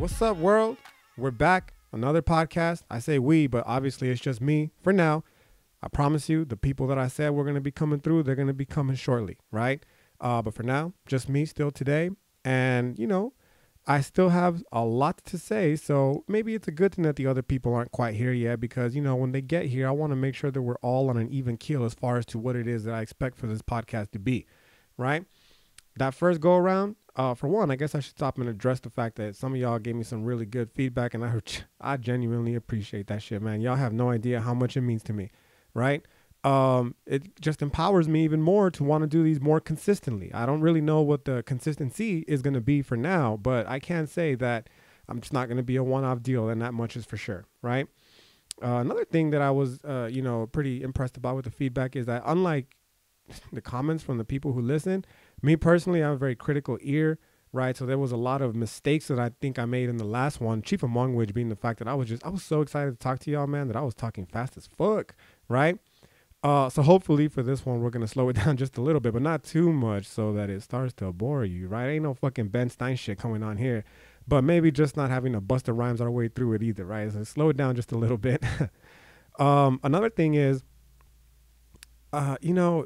What's up, world? We're back. Another podcast. I say we, but obviously it's just me for now. I promise you, the people that I said were going to be coming through, they're going to be coming shortly, right? But for now, just me still today. And, I still have a lot to say. So maybe it's a good thing that the other people aren't quite here yet because, when they get here, I want to make sure that we're all on an even keel as far as to what it is that I expect for this podcast to be, right? That first go around, for one, I guess I should stop and address the fact that some of y'all gave me some really good feedback, and I genuinely appreciate that shit, man. Y'all have no idea how much it means to me, right? It just empowers me even more to want to do these more consistently. I don't really know what the consistency is going to be for now, but I can say that I'm just not going to be a one-off deal, and that much is for sure, right? Another thing that I was, pretty impressed about with the feedback is that unlike the comments from the people who listen, me personally, I have a very critical ear, right? So there was a lot of mistakes that I think I made in the last one, chief among which being the fact that I was so excited to talk to y'all, man, that I was talking fast as fuck, right? So hopefully for this one, we're going to slow it down just a little bit, but not too much so that it starts to bore you, right? Ain't no fucking Ben Stein shit coming on here, but maybe just not having to bust the rhymes our way through it either, right? So slow it down just a little bit. Another thing is,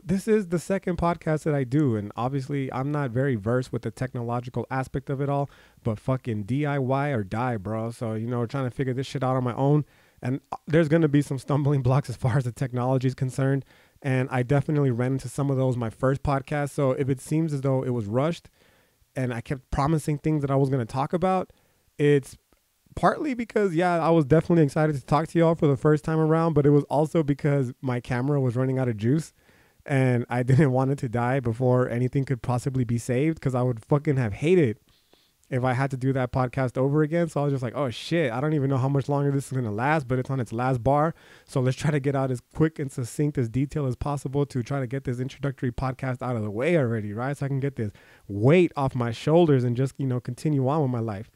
this is the second podcast that I do, and obviously I'm not very versed with the technological aspect of it all, but fucking DIY or die, bro. So, trying to figure this shit out on my own, and there's going to be some stumbling blocks as far as the technology is concerned, and I definitely ran into some of those my first podcast. So if it seems as though it was rushed and I kept promising things that I was going to talk about, it's partly because, I was definitely excited to talk to y'all for the first time around, but it was also because my camera was running out of juice and I didn't want it to die before anything could possibly be saved, because I would fucking have hated if I had to do that podcast over again. So I was just like, oh shit, I don't even know how much longer this is going to last, but it's on its last bar. So let's try to get out as quick and succinct as detail as possible to try to get this introductory podcast out of the way already, right? So I can get this weight off my shoulders and just, continue on with my life.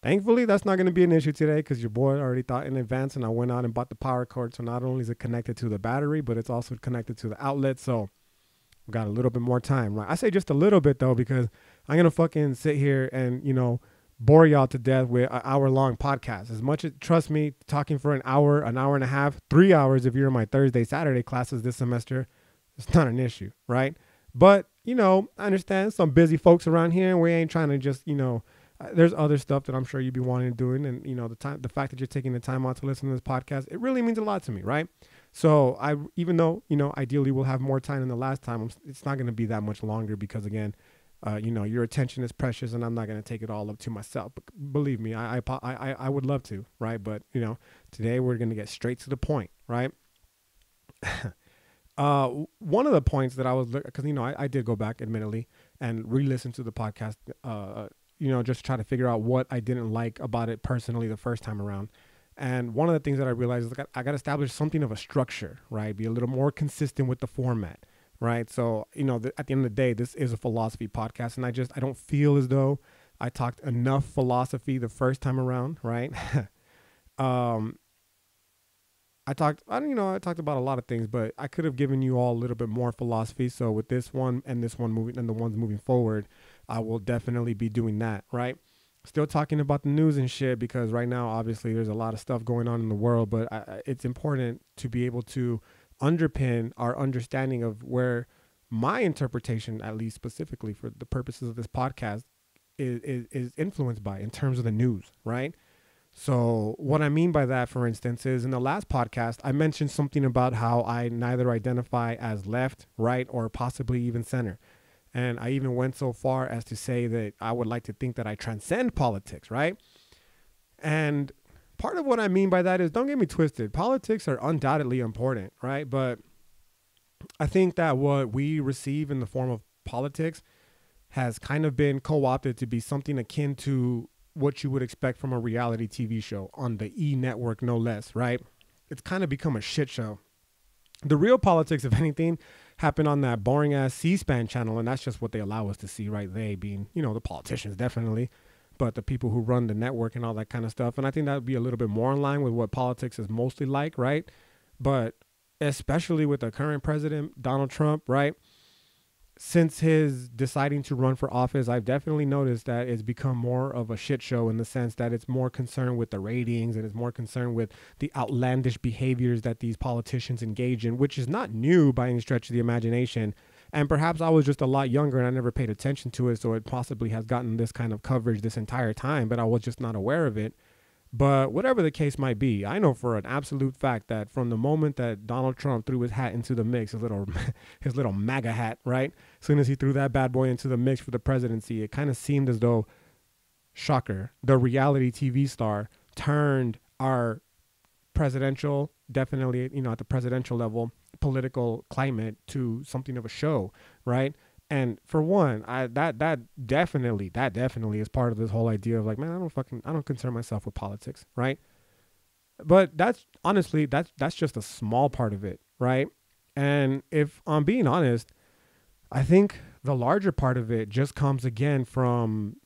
Thankfully, that's not going to be an issue today because your boy already thought in advance and I went out and bought the power cord. So not only is it connected to the battery, but it's also connected to the outlet. So we got a little bit more time, right? I say just a little bit though, because I'm going to fucking sit here and, bore y'all to death with an hour-long podcast. As much as, trust me, talking for an hour and a half, 3 hours if you're in my Thursday, Saturday classes this semester, it's not an issue, right? But, I understand some busy folks around here and we ain't trying to just, there's other stuff that I'm sure you'd be wanting to do. And, the fact that you're taking the time out to listen to this podcast, it really means a lot to me, right? So even though, ideally we'll have more time than the last time, it's not going to be that much longer because again, your attention is precious and I'm not going to take it all up to myself. But believe me, I would love to, right? But, today we're going to get straight to the point, right? One of the points that I was, because, I did go back admittedly and re-listen to the podcast, just to try to figure out what I didn't like about it personally the first time around. And one of the things that I realized is I got to establish something of a structure, right? Be a little more consistent with the format, right? So, at the end of the day, this is a philosophy podcast. And I don't feel as though I talked enough philosophy the first time around, right? I talked about a lot of things, but I could have given you all a little bit more philosophy. So with this one and this one moving and the ones moving forward, I will definitely be doing that, right? Still talking about the news and shit because right now, obviously, there's a lot of stuff going on in the world, but it's important to be able to underpin our understanding of where my interpretation, at least specifically for the purposes of this podcast, is influenced by in terms of the news, right? So what I mean by that, for instance, is in the last podcast, I mentioned something about how I neither identify as left, right, or possibly even center. And I even went so far as to say that I would like to think that I transcend politics, right? And part of what I mean by that is, don't get me twisted, politics are undoubtedly important, right? But I think that what we receive in the form of politics has kind of been co-opted to be something akin to what you would expect from a reality TV show on the E! Network, no less, right? It's kind of become a shit show. The real politics, if anything, happen on that boring ass C-SPAN channel, and that's just what they allow us to see, right? They being, the politicians definitely, but the people who run the network and all that kind of stuff. And I think that would be a little bit more in line with what politics is mostly like, right? But especially with the current president, Donald Trump, right? since his deciding to run for office, I've definitely noticed that it's become more of a shit show in the sense that it's more concerned with the ratings and it's more concerned with the outlandish behaviors that these politicians engage in, which is not new by any stretch of the imagination. And perhaps I was just a lot younger and I never paid attention to it, so it possibly has gotten this kind of coverage this entire time, but I was just not aware of it. But whatever the case might be, I know for an absolute fact that from the moment that Donald Trump threw his hat into the mix, his little his little MAGA hat, right? As soon as he threw that bad boy into the mix for the presidency, it kind of seemed as though, shocker, the reality TV star turned our presidential, definitely, at the presidential level, political climate to something of a show, right? And for one, that definitely is part of this whole idea of like, man, I don't concern myself with politics, right? But that's honestly that's just a small part of it, right? And if I'm being honest, I think the larger part of it just comes again from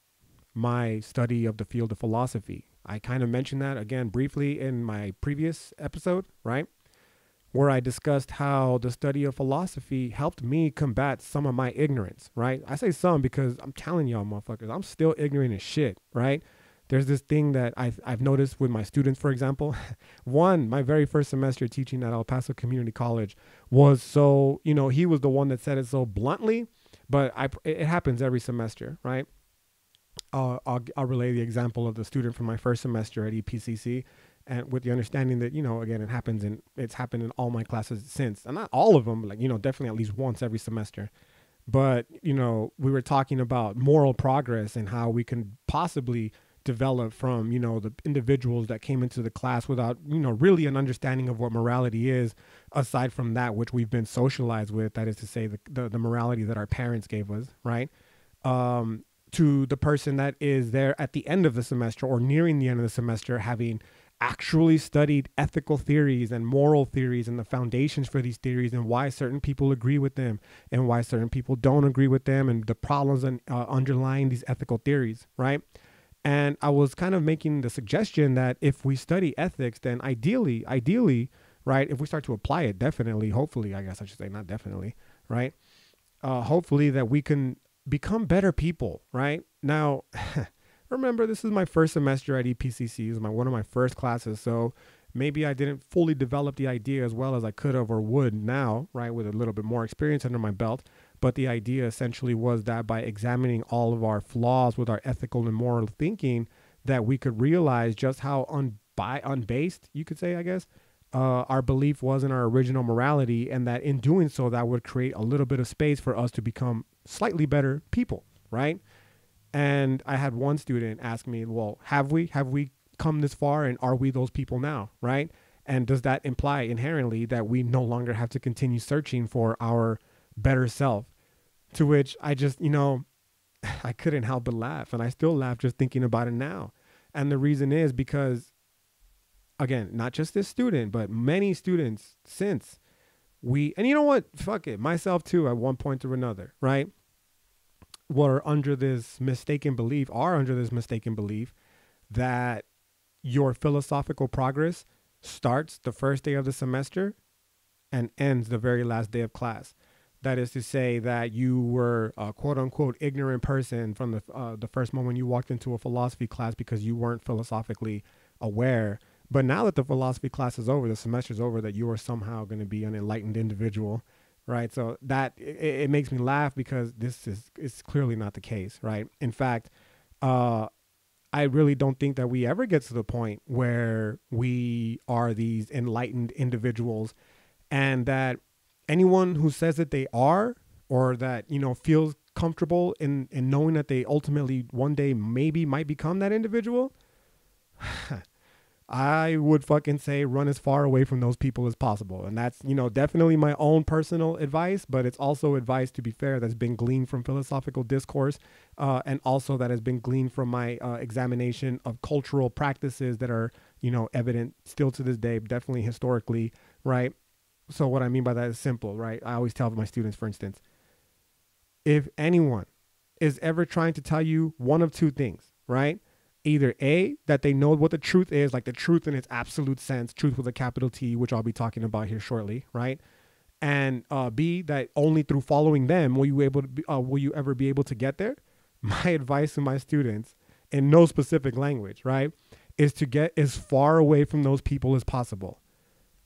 my study of the field of philosophy. I kind of mentioned that again briefly in my previous episode, right? Where I discussed how the study of philosophy helped me combat some of my ignorance, right? I say some because I'm telling y'all motherfuckers, I'm still ignorant as shit, right? There's this thing that I've noticed with my students, for example. One, my very first semester teaching at El Paso Community College was so, he was the one that said it so bluntly, but it happens every semester, right? I'll relay the example of the student from my first semester at EPCC, and with the understanding that, again, it's happened in all my classes since, and not all of them, like, definitely at least once every semester. But, we were talking about moral progress and how we can possibly develop from, the individuals that came into the class without, really an understanding of what morality is, aside from that which we've been socialized with, that is to say the morality that our parents gave us, right? To the person that is there at the end of the semester or nearing the end of the semester, having actually studied ethical theories and moral theories and the foundations for these theories and why certain people agree with them and why certain people don't agree with them and the problems underlying these ethical theories, right? And I was kind of making the suggestion that if we study ethics, then ideally, right, if we start to apply it, definitely, hopefully, I guess I should say, not definitely, right? Hopefully that we can become better people, right? Now, remember, this is my first semester at EPCC. It was one of my first classes, so maybe I didn't fully develop the idea as well as I could have or would now, right, with a little bit more experience under my belt. But the idea essentially was that by examining all of our flaws with our ethical and moral thinking, that we could realize just how unbased, you could say, I guess, our belief was in our original morality, and that in doing so, that would create a little bit of space for us to become slightly better people, right? And I had one student ask me, well, have we come this far, and are we those people now, right? And does that imply inherently that we no longer have to continue searching for our better self? To which I just, I couldn't help but laugh, and I still laugh just thinking about it now. And the reason is because, again, not just this student, but many students since and you know what? Fuck it. Myself too, at one point or another, right? Are under this mistaken belief that your philosophical progress starts the first day of the semester and ends the very last day of class. That is to say that you were a quote unquote ignorant person from the first moment you walked into a philosophy class because you weren't philosophically aware. But now that the philosophy class is over, the semester's over, that you are somehow going to be an enlightened individual, right? So that it makes me laugh because it's clearly not the case, right? In fact, I really don't think that we ever get to the point where we are these enlightened individuals, and that anyone who says that they are, or that, feels comfortable in knowing that they ultimately one day maybe might become that individual, I would fucking say run as far away from those people as possible. And that's, definitely my own personal advice, but it's also advice, to be fair, that's been gleaned from philosophical discourse, and also that has been gleaned from my examination of cultural practices that are, evident still to this day, definitely historically, right? So what I mean by that is simple, right? I always tell my students, for instance, if anyone is ever trying to tell you one of two things, right? Either A, that they know what the truth is, like the truth in its absolute sense, truth with a capital T, which I'll be talking about here shortly, right? And B, that only through following them will you ever be able to get there. My advice to my students, in no specific language, right, is to get as far away from those people as possible.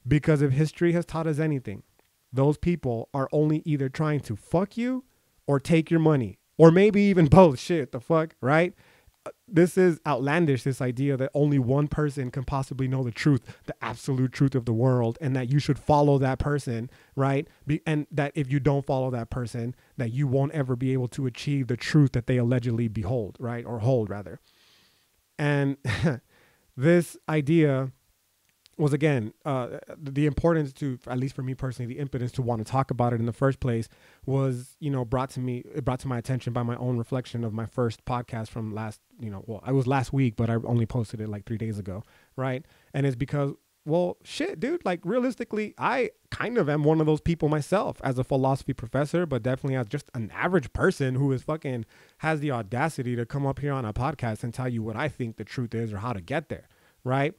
Because if history has taught us anything, those people are only either trying to fuck you or take your money, or maybe even both. Shit, the fuck, right? This is outlandish, this idea that only one person can possibly know the truth, the absolute truth of the world, and that you should follow that person, right? And that if you don't follow that person, that you won't ever be able to achieve the truth that they allegedly behold, right? Or hold, rather. And this idea was, again, the importance to, at least for me personally, the impetus to want to talk about it in the first place was, brought to my attention by my own reflection of my first podcast from last, it was last week, but I only posted it like 3 days ago, right? And it's because, well, shit, dude, like realistically, I kind of am one of those people myself as a philosophy professor, but definitely as just an average person who is fucking has the audacity to come up here on a podcast and tell you what I think the truth is or how to get there, right?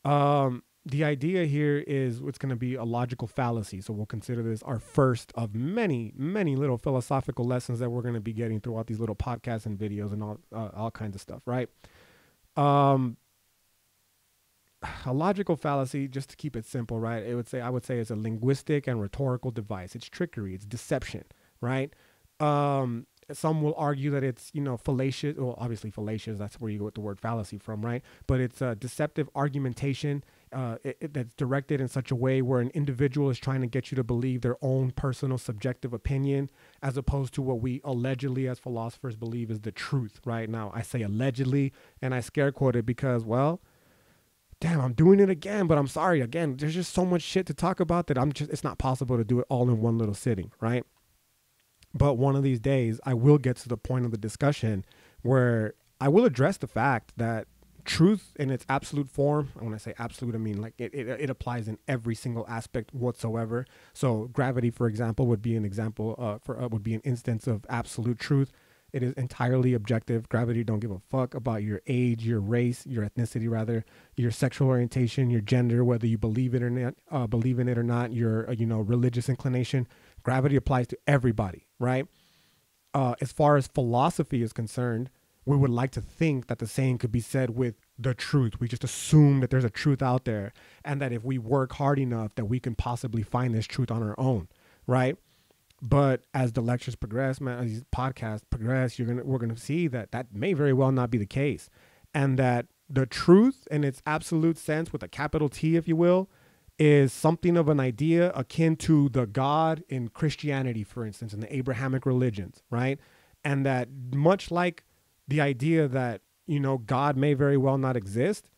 The idea here is it's going to be a logical fallacy. So we'll consider this our first of many, many little philosophical lessons that we're going to be getting throughout these little podcasts and videos and all kinds of stuff, right? A logical fallacy, just to keep it simple, right? I would say it's a linguistic and rhetorical device. It's trickery. It's deception, right? Some will argue that it's, fallacious. Well, obviously fallacious, that's where you get the word fallacy from, right? But it's a deceptive argumentation that's directed in such a way where an individual is trying to get you to believe their own personal subjective opinion, as opposed to what we allegedly as philosophers believe is the truth, right? Now, I say allegedly, and I scare quote it because, well, damn, I'm doing it again, but I'm sorry. Again, there's just so much shit to talk about that it's not possible to do it all in one little sitting, right? But one of these days, I will get to the point of the discussion where I will address the fact that truth in its absolute form, and when I say absolute, I mean like it applies in every single aspect whatsoever. So gravity, for example, would be an example would be an instance of absolute truth. It is entirely objective. Gravity don't give a fuck about your age, your race, your ethnicity, rather, your sexual orientation, your gender, whether you believe it or not, your religious inclination. Gravity applies to everybody, right? As far as philosophy is concerned, we would like to think that the same could be said with the truth. We just assume that there's a truth out there, and that if we work hard enough, that we can possibly find this truth on our own, right? But as the lectures progress, man, as these podcasts progress, we're gonna see that may very well not be the case, and that the truth in its absolute sense, with a capital T, if you will, is something of an idea akin to the God in Christianity, for instance, in the Abrahamic religions, right? And that much like the idea that, God may very well not exist,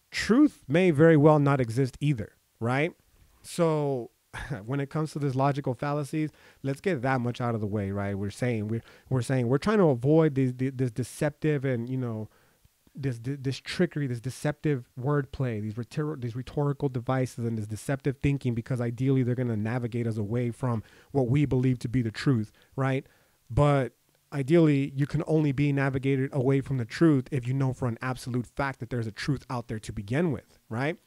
truth may very well not exist either, right? So when it comes to this logical fallacies, let's get that much out of the way, right? We're trying to avoid this deceptive and, this trickery, this deceptive wordplay, these rhetorical devices, and this deceptive thinking, because ideally they're going to navigate us away from what we believe to be the truth, right? But ideally, you can only be navigated away from the truth if you know for an absolute fact that there's a truth out there to begin with, right?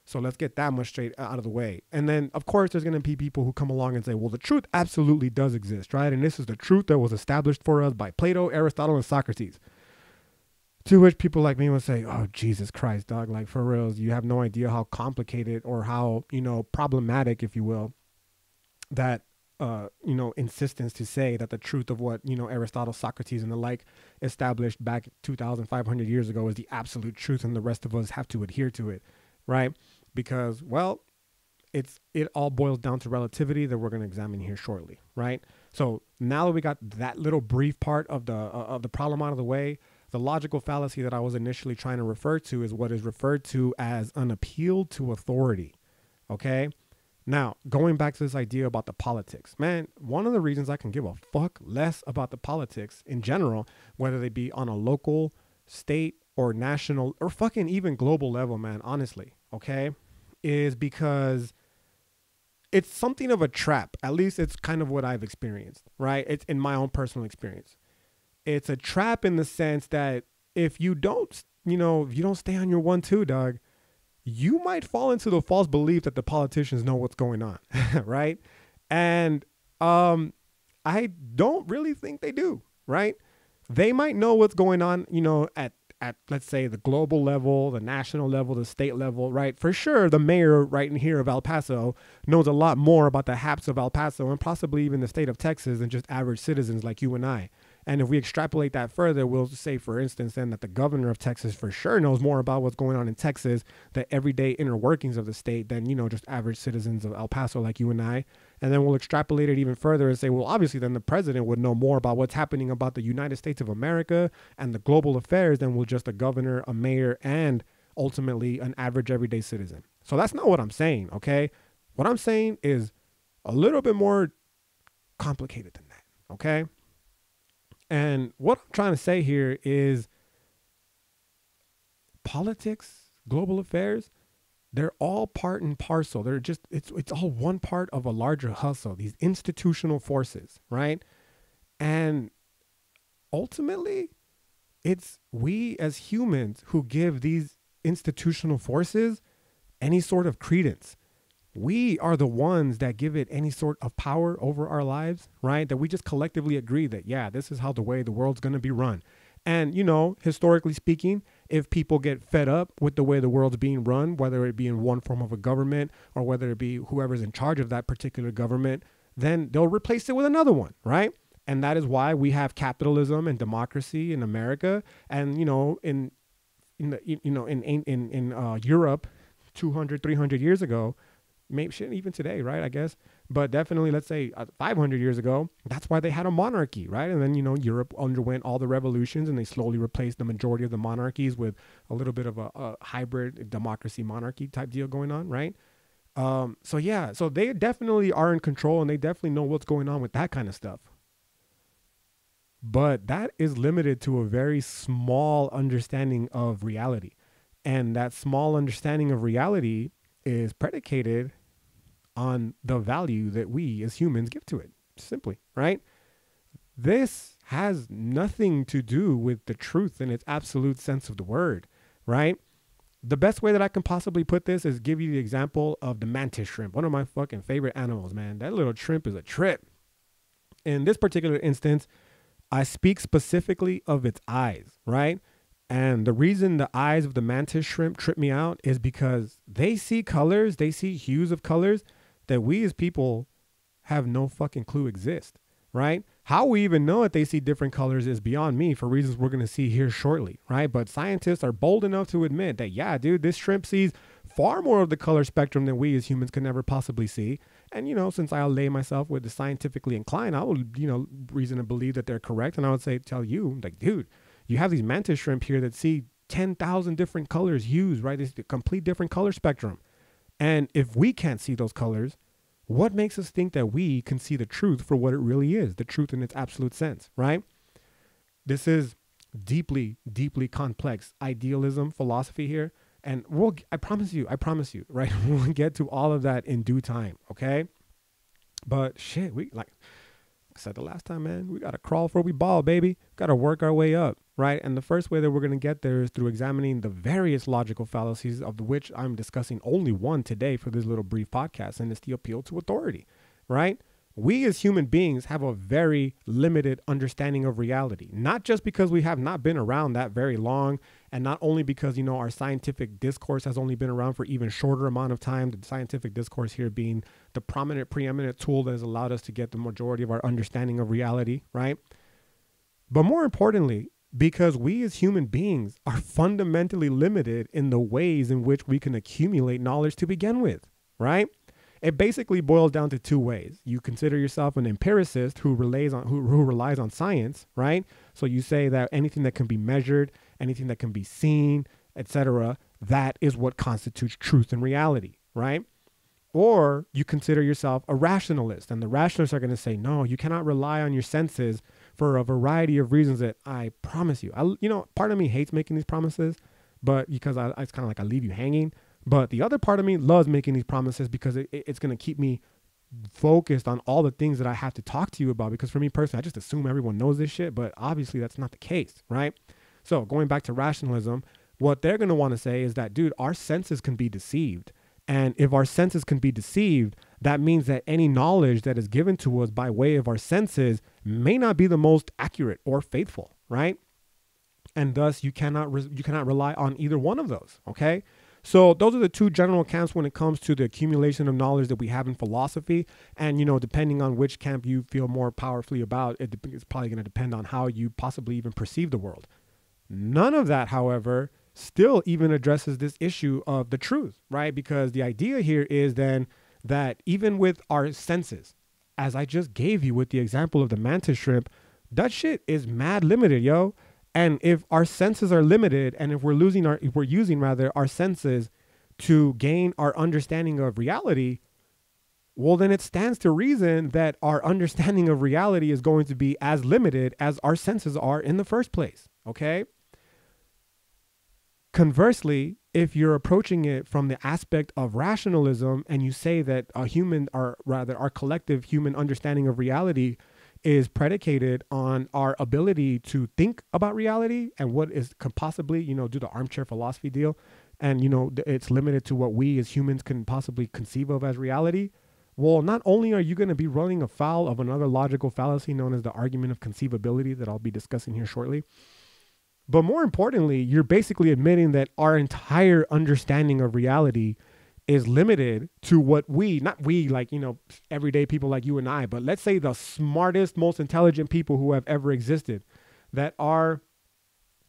So let's get that much straight out of the way. And then, of course, there's going to be people who come along and say, well, the truth absolutely does exist, right? And this is the truth that was established for us by Plato, Aristotle, and Socrates. To which people like me would say, oh, Jesus Christ, dog, like for reals, you have no idea how complicated or how, problematic, if you will, that, insistence to say that the truth of what, Aristotle, Socrates, and the like established back 2,500 years ago is the absolute truth, and the rest of us have to adhere to it, right? Because, well, it all boils down to relativity that we're going to examine here shortly, right? So now that we got that little brief part of the problem out of the way, the logical fallacy that I was initially trying to refer to is what is referred to as an appeal to authority. Okay. Now, going back to this idea about the politics, man, one of the reasons I can give a fuck less about the politics in general, whether they be on a local, state, or national, or fucking even global level, man, honestly, okay, is because it's something of a trap. At least it's kind of what I've experienced, right? It's in my own personal experience. It's a trap in the sense that if you don't stay on your 1-2, dog, you might fall into the false belief that the politicians know what's going on, right? And I don't really think they do, right? They might know what's going on, at let's say the global level, the national level, the state level, right? For sure, the mayor right in here of El Paso knows a lot more about the haps of El Paso and possibly even the state of Texas than just average citizens like you and I. And if we extrapolate that further, we'll say, for instance, then that the governor of Texas for sure knows more about what's going on in Texas, the everyday inner workings of the state than, just average citizens of El Paso like you and I. And then we'll extrapolate it even further and say, well, obviously then the president would know more about what's happening about the United States of America and the global affairs than will just a governor, a mayor, and ultimately an average everyday citizen. So that's not what I'm saying, okay? What I'm saying is a little bit more complicated than that, okay? And what I'm trying to say here is politics, global affairs, they're all part and parcel. They're just, it's all one part of a larger hustle, these institutional forces, right? And ultimately, it's we as humans who give these institutional forces any sort of credence. We are the ones that give it any sort of power over our lives, right? That we just collectively agree that, yeah, this is how the way the world's going to be run. And, historically speaking, if people get fed up with the way the world's being run, whether it be in one form of a government or whether it be whoever's in charge of that particular government, then they'll replace it with another one, right? And that is why we have capitalism and democracy in America. And, in Europe 200, 300 years ago, maybe shit, even today, right? I guess. But definitely, let's say 500 years ago, that's why they had a monarchy, right? And then, Europe underwent all the revolutions and they slowly replaced the majority of the monarchies with a little bit of a hybrid democracy monarchy type deal going on, right? So they definitely are in control and they definitely know what's going on with that kind of stuff. But that is limited to a very small understanding of reality. And that small understanding of reality is predicated on the value that we as humans give to it, simply, right? This has nothing to do with the truth in its absolute sense of the word, right? The best way that I can possibly put this is give you the example of the mantis shrimp, one of my fucking favorite animals, man. That little shrimp is a trip. In this particular instance, I speak specifically of its eyes, right? And the reason the eyes of the mantis shrimp trip me out is because they see colors, they see hues of colors that we as people have no fucking clue exist, right? How we even know that they see different colors is beyond me for reasons we're going to see here shortly, right? But scientists are bold enough to admit that, yeah, dude, this shrimp sees far more of the color spectrum than we as humans can never possibly see. And, since I'll lay myself with the scientifically inclined, I will, reason to believe that they're correct. And I would tell you, like, dude, you have these mantis shrimp here that see 10,000 different colors, hues, right? It's a complete different color spectrum. And if we can't see those colors, what makes us think that we can see the truth for what it really is, the truth in its absolute sense, right? This is deeply, deeply complex idealism philosophy here. And I promise you, right? We'll get to all of that in due time, okay? But shit, like I said the last time, man, we got to crawl before we ball, baby. Got to work our way up, right? And the first way that we're going to get there is through examining the various logical fallacies, of which I'm discussing only one today for this little brief podcast, and it's the appeal to authority, right? We as human beings have a very limited understanding of reality, not just because we have not been around that very long, and not only because, our scientific discourse has only been around for even shorter amount of time, the scientific discourse here being the preeminent tool that has allowed us to get the majority of our understanding of reality, right? But more importantly, because we as human beings are fundamentally limited in the ways in which we can accumulate knowledge to begin with, right? It basically boils down to two ways. You consider yourself an empiricist who relies on science, right? So you say that anything that can be measured, anything that can be seen, etc., that is what constitutes truth and reality, right? Or you consider yourself a rationalist, and the rationalists are going to say, no, you cannot rely on your senses for a variety of reasons that I promise you. Part of me hates making these promises, but because it's kind of like I leave you hanging. But the other part of me loves making these promises because it's going to keep me focused on all the things that I have to talk to you about. Because for me personally, I just assume everyone knows this shit, but obviously that's not the case, right? So going back to rationalism, what they're going to want to say is that, dude, our senses can be deceived. And if our senses can be deceived, that means that any knowledge that is given to us by way of our senses may not be the most accurate or faithful, right? And thus you cannot rely on either one of those, okay? So those are the two general camps when it comes to the accumulation of knowledge that we have in philosophy. And, depending on which camp you feel more powerfully about, it's probably going to depend on how you possibly even perceive the world. None of that, however, still even addresses this issue of the truth, right? Because the idea here is then that even with our senses, as I just gave you with the example of the mantis shrimp, that shit is mad limited, yo. And if our senses are limited, and if we're using our senses to gain our understanding of reality, well, then it stands to reason that our understanding of reality is going to be as limited as our senses are in the first place, okay? Conversely, if you're approaching it from the aspect of rationalism and you say that our collective human understanding of reality is predicated on our ability to think about reality and what could possibly, do the armchair philosophy deal. And, it's limited to what we as humans can possibly conceive of as reality. Well, not only are you going to be running afoul of another logical fallacy known as the argument of conceivability that I'll be discussing here shortly, but more importantly, you're basically admitting that our entire understanding of reality is limited to what everyday people like you and I, but let's say the smartest, most intelligent people who have ever existed, that our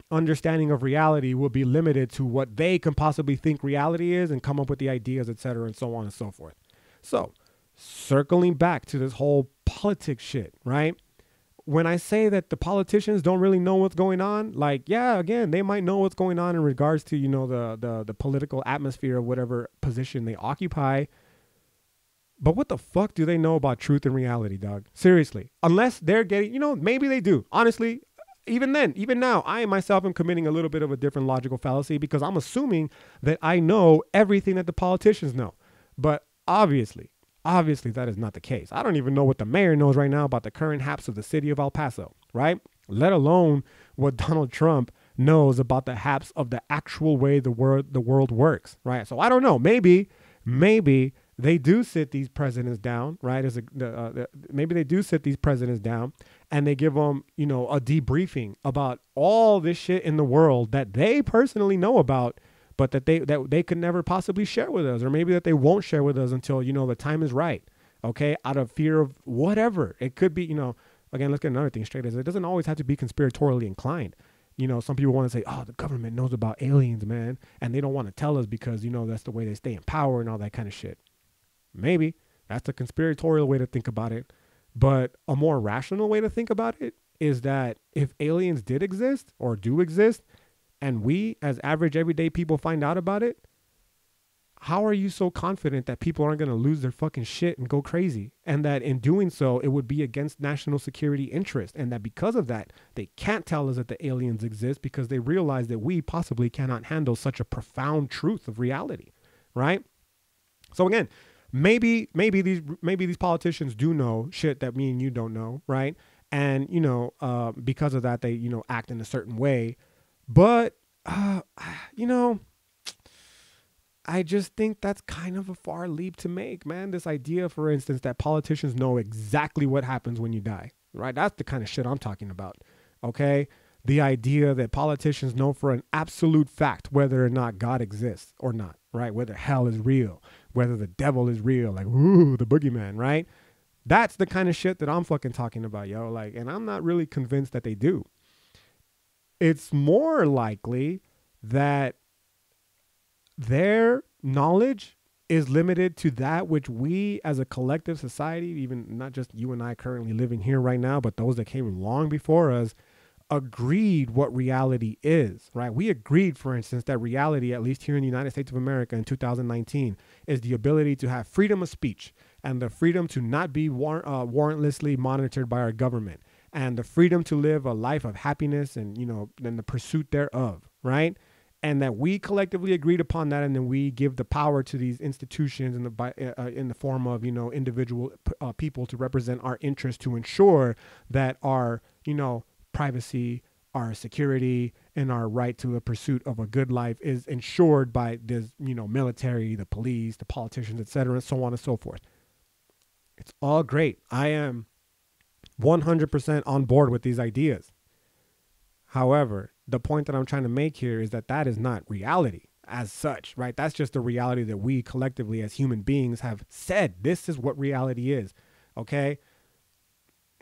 understanding of reality will be limited to what they can possibly think reality is and come up with the ideas, etc., and so on and so forth. So circling back to this whole politics shit, right? When I say that the politicians don't really know what's going on, again, they might know what's going on in regards to, the political atmosphere of whatever position they occupy. But what the fuck do they know about truth and reality, dog? Seriously. Unless they're getting, maybe they do. Honestly, even now, I myself am committing a little bit of a different logical fallacy because I'm assuming that I know everything that the politicians know. But obviously, that is not the case. I don't even know what the mayor knows right now about the current haps of the city of El Paso, right? Let alone what Donald Trump knows about the haps of the actual way the world works, right? So I don't know. Maybe they do sit these presidents down, right? Maybe they do sit these presidents down and they give them, a debriefing about all this shit in the world that they personally know about, but that they could never possibly share with us, or maybe that they won't share with us until, the time is right. Okay. Out of fear of whatever it could be, again, let's get another thing straight, is it doesn't always have to be conspiratorially inclined. Some people want to say, oh, the government knows about aliens, man. And they don't want to tell us because, that's the way they stay in power and all that kind of shit. Maybe that's the conspiratorial way to think about it. But a more rational way to think about it is that if aliens did exist or do exist, and we as average everyday people find out about it, how are you so confident that people aren't going to lose their fucking shit and go crazy? And that in doing so, it would be against national security interest. And that because of that, they can't tell us that the aliens exist because they realize that we possibly cannot handle such a profound truth of reality, right? So again, maybe these politicians do know shit that me and you don't know, right? And, because of that, they, act in a certain way. But, I just think that's kind of a far leap to make, man. This idea, for instance, that politicians know exactly what happens when you die, right? That's the kind of shit I'm talking about, okay? The idea that politicians know for an absolute fact whether or not God exists or not, right? Whether hell is real, whether the devil is real, like, ooh, the boogeyman, right? That's the kind of shit that I'm fucking talking about, yo. And I'm not really convinced that they do. It's more likely that their knowledge is limited to that which we as a collective society, even not just you and I currently living here right now, but those that came long before us, agreed what reality is, right? We agreed, for instance, that reality, at least here in the United States of America in 2019, is the ability to have freedom of speech and the freedom to not be warrantlessly monitored by our government, and the freedom to live a life of happiness and, and the pursuit thereof, right? And that we collectively agreed upon that, and then we give the power to these institutions in the form of, individual people to represent our interests to ensure that our, privacy, our security, and our right to the pursuit of a good life is ensured by this, military, the police, the politicians, etc., and so on and so forth. It's all great. I am 100% on board with these ideas. However, the point that I'm trying to make here is that that is not reality as such, right? That's just the reality that we collectively as human beings have said. This is what reality is, okay?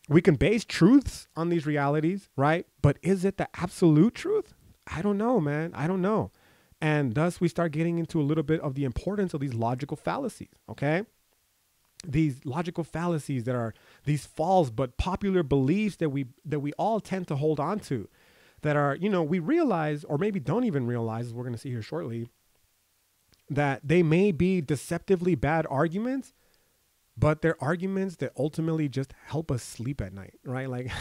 We can base truths on these realities, right? But is it the absolute truth? I don't know, man. I don't know. And thus we start getting into a little bit of the importance of these logical fallacies, okay? These logical fallacies that are these false but popular beliefs that we all tend to hold on to, that are, we realize, or maybe don't even realize, as we're going to see here shortly, that they may be deceptively bad arguments, but they're arguments that ultimately just help us sleep at night, right? Like,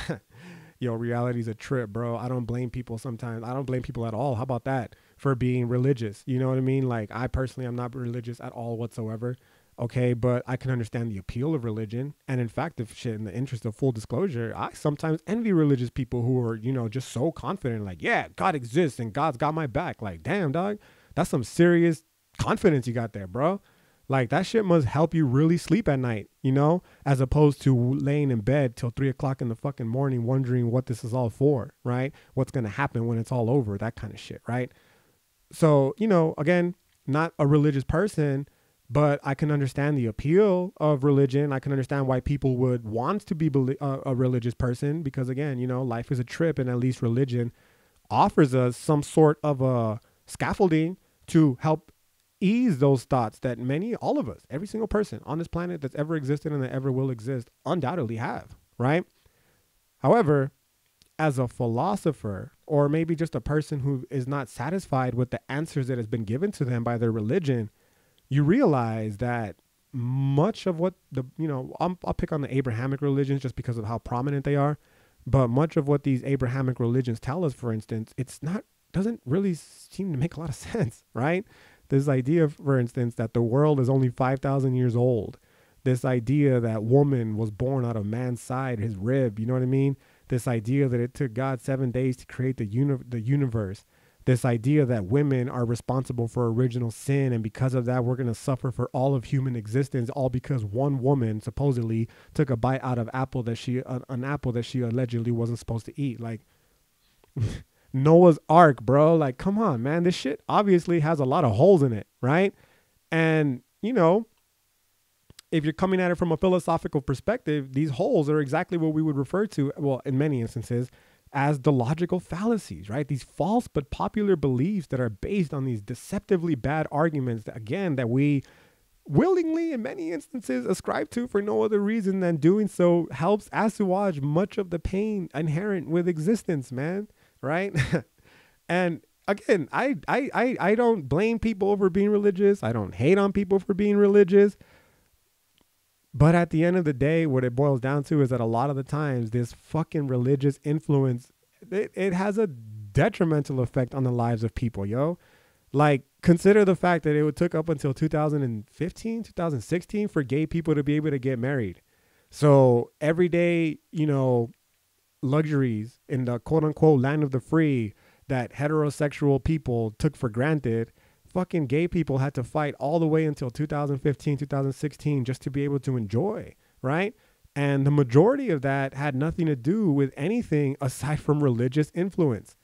reality's a trip, bro. I don't blame people sometimes. I don't blame people at all. How about that? For being religious. You know what I mean? Like, I personally am not religious at all whatsoever. Okay, but I can understand the appeal of religion. And in fact, in the interest of full disclosure, I sometimes envy religious people who are, just so confident, like, yeah, God exists and God's got my back. Like, damn, dog, that's some serious confidence you got there, bro. Like, that shit must help you really sleep at night, as opposed to laying in bed till 3 o'clock in the fucking morning, wondering what this is all for, right? What's going to happen when it's all over, that kind of shit, right? So, again, not a religious person, but I can understand the appeal of religion. I can understand why people would want to be a religious person because, again, life is a trip, and at least religion offers us some sort of a scaffolding to help ease those thoughts that all of us, every single person on this planet that's ever existed and that ever will exist undoubtedly have, right? However, as a philosopher, or maybe just a person who is not satisfied with the answers that has been given to them by their religion, you realize that much of what I'll pick on the Abrahamic religions just because of how prominent they are, but much of what these Abrahamic religions tell us, for instance, doesn't really seem to make a lot of sense, right? This idea, for instance, that the world is only 5,000 years old. This idea that woman was born out of man's side, his rib, you know what I mean? This idea that it took God 7 days to create the universe. This idea that women are responsible for original sin, and because of that, we're going to suffer for all of human existence, all because one woman supposedly took a bite out of an apple that she allegedly wasn't supposed to eat. Like, Noah's Ark, bro. Like, come on, man. This shit obviously has a lot of holes in it, right? And, if you're coming at it from a philosophical perspective, these holes are exactly what we would refer to, well, in many instances, as the logical fallacies, right? These false but popular beliefs that are based on these deceptively bad arguments that we willingly, in many instances, ascribe to for no other reason than doing so helps assuage much of the pain inherent with existence, man, right? And again, I don't blame people for being religious. I don't hate on people for being religious. But at the end of the day, what it boils down to is that a lot of the times this fucking religious influence, it has a detrimental effect on the lives of people, yo. Like, consider the fact that it took up until 2015, 2016 for gay people to be able to get married. So everyday, luxuries in the quote unquote land of the free that heterosexual people took for granted, fucking gay people had to fight all the way until 2015, 2016 just to be able to enjoy, right? And the majority of that had nothing to do with anything aside from religious influence.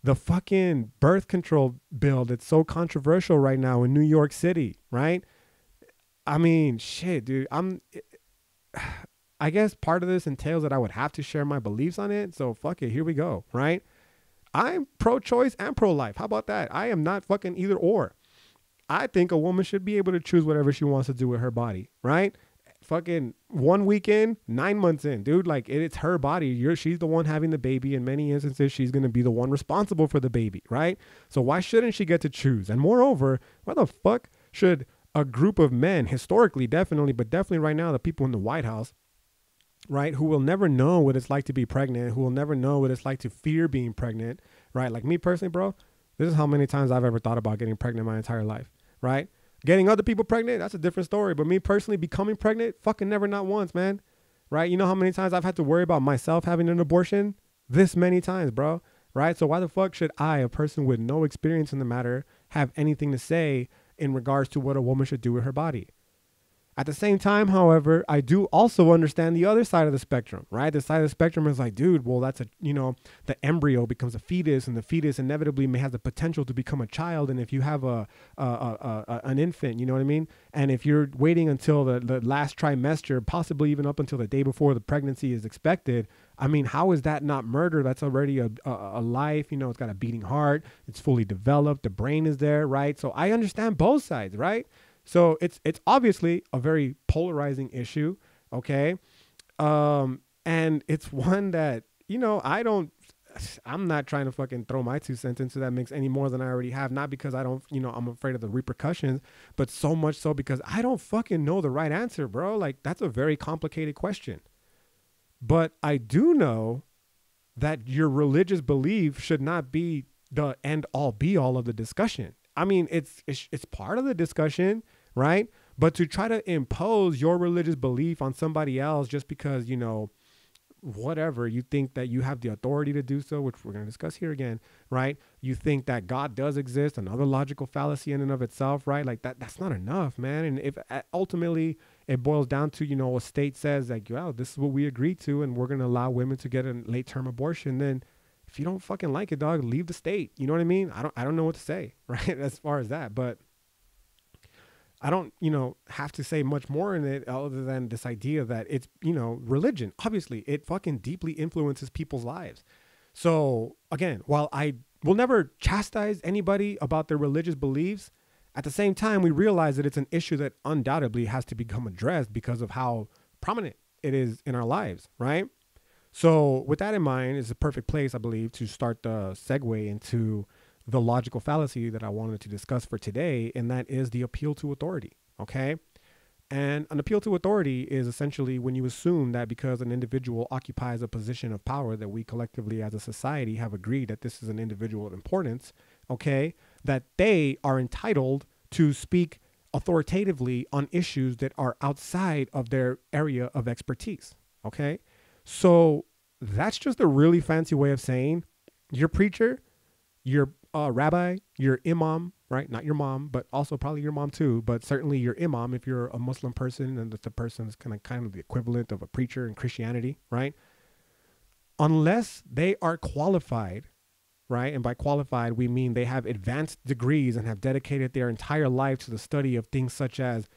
The fucking birth control bill that's so controversial right now in New York City, right? I mean, shit, dude, I guess part of this entails that I would have to share my beliefs on it. So fuck it, here we go, right? I'm pro-choice and pro-life. How about that? I am not fucking either or. I think a woman should be able to choose whatever she wants to do with her body, right? Fucking 1 week in, 9 months in, dude, like it's her body. She's the one having the baby. In many instances, she's going to be the one responsible for the baby, right? So why shouldn't she get to choose? And moreover, why the fuck should a group of men, historically, definitely, but definitely right now, the people in the White House, right, who will never know what it's like to be pregnant, who will never know what it's like to fear being pregnant, right? Like me personally, bro, this is how many times I've ever thought about getting pregnant my entire life, right? Getting other people pregnant, that's a different story. But me personally becoming pregnant, fucking never, not once, man, right? You know how many times I've had to worry about myself having an abortion? This many times, bro. right? So why the fuck should I, a person with no experience in the matter, have anything to say in regards to what a woman should do with her body? At the same time, however, I do also understand the other side of the spectrum, right? The side of the spectrum is like, dude, well, that's the embryo becomes a fetus, and the fetus inevitably may have the potential to become a child. And if you have an infant, you know what I mean? And if you're waiting until the last trimester, possibly even up until the day before the pregnancy is expected, I mean, how is that not murder? That's already a life, it's got a beating heart. It's fully developed. The brain is there, right? So I understand both sides, right? So it's obviously a very polarizing issue, okay? And it's one that, I'm not trying to fucking throw my 2 cents into that mix any more than I already have. Not because I don't, I'm afraid of the repercussions, but so much so because I don't fucking know the right answer, bro. Like, that's a very complicated question. But I do know that your religious belief should not be the end all be all of the discussion. I mean, it's part of the discussion, right? But to try to impose your religious belief on somebody else just because, whatever, you think that you have the authority to do so, which we're going to discuss here again, right? You think that God does exist, another logical fallacy in and of itself, right? Like that's not enough, man. And if ultimately it boils down to, a state says like, well, this is what we agreed to, and we're going to allow women to get a late term abortion, then if you don't fucking like it, dog, leave the state. You know what I mean? I don't know what to say, right? As far as that, but I don't, have to say much more in it other than this idea that it's, religion. Obviously, it fucking deeply influences people's lives. So again, while I will never chastise anybody about their religious beliefs, at the same time, we realize that it's an issue that undoubtedly has to become addressed because of how prominent it is in our lives, right? So with that in mind, it's a perfect place, I believe, to start the segue into the logical fallacy that I wanted to discuss for today, and that is the appeal to authority, okay? And an appeal to authority is essentially when you assume that because an individual occupies a position of power that we collectively as a society have agreed that this is an individual of importance, okay, that they are entitled to speak authoritatively on issues that are outside of their area of expertise, okay? So that's just a really fancy way of saying your preacher, your rabbi, your imam, right? Not your mom, but also probably your mom too, but certainly your imam if you're a Muslim person, and the person is kind of the equivalent of a preacher in Christianity, right? Unless they are qualified, right? And by qualified, we mean they have advanced degrees and have dedicated their entire life to the study of things such as,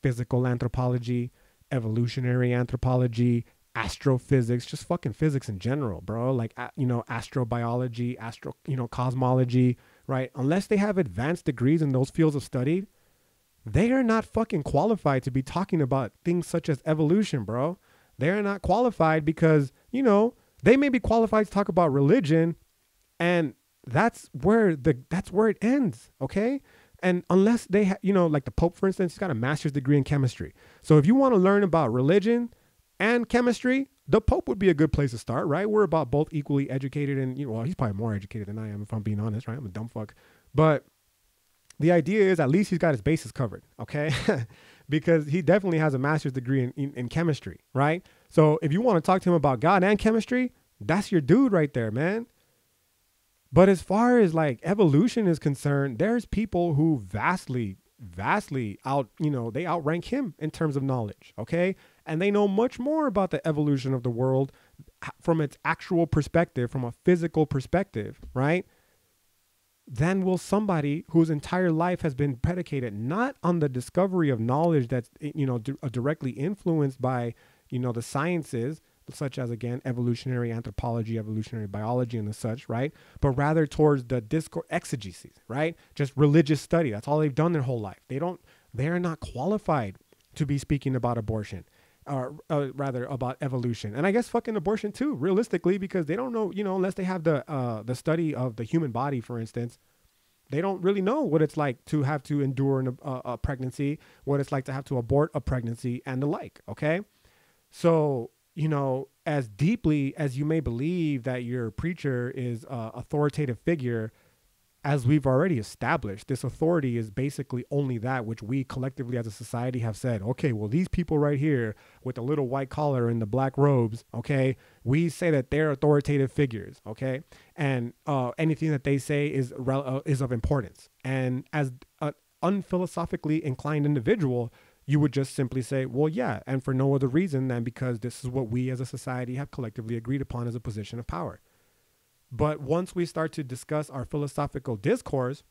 physical anthropology, evolutionary anthropology, astrophysics, just fucking physics in general, bro. Like, astrobiology, cosmology, right? Unless they have advanced degrees in those fields of study, they are not fucking qualified to be talking about things such as evolution, bro. They are not qualified because, they may be qualified to talk about religion, and that's where it ends, okay? And unless they, like the Pope, for instance, he's got a master's degree in chemistry. So if you want to learn about religion and chemistry, the Pope would be a good place to start, right? We're about both equally educated, and well, he's probably more educated than I am, if I'm being honest, right? I'm a dumb fuck. But the idea is at least he's got his bases covered, okay? Because he definitely has a master's degree in chemistry, right? So if you want to talk to him about God and chemistry, that's your dude right there, man. But as far as like evolution is concerned, there's people who vastly they outrank him in terms of knowledge, okay? And they know much more about the evolution of the world from its actual perspective, from a physical perspective, right? Than will somebody whose entire life has been predicated not on the discovery of knowledge that's, directly influenced by, the sciences, such as, again, evolutionary anthropology, evolutionary biology, and the such, right? But rather towards the discourse exegesis, right? Just religious study. That's all they've done their whole life. They are not qualified to be speaking about abortion, or rather about evolution. And I guess fucking abortion too, realistically, because they don't know, unless they have the study of the human body, for instance, they don't really know what it's like to have to endure a pregnancy, what it's like to have to abort a pregnancy, and the like, okay? So, as deeply as you may believe that your preacher is an authoritative figure, as we've already established, this authority is basically only that which we collectively as a society have said, okay, well, these people right here with the little white collar and the black robes, okay, we say that they're authoritative figures, okay, and anything that they say is of importance. And as an unphilosophically inclined individual, you would just simply say, well, yeah, and for no other reason than because this is what we as a society have collectively agreed upon as a position of power. But once we start to discuss our philosophical discourse,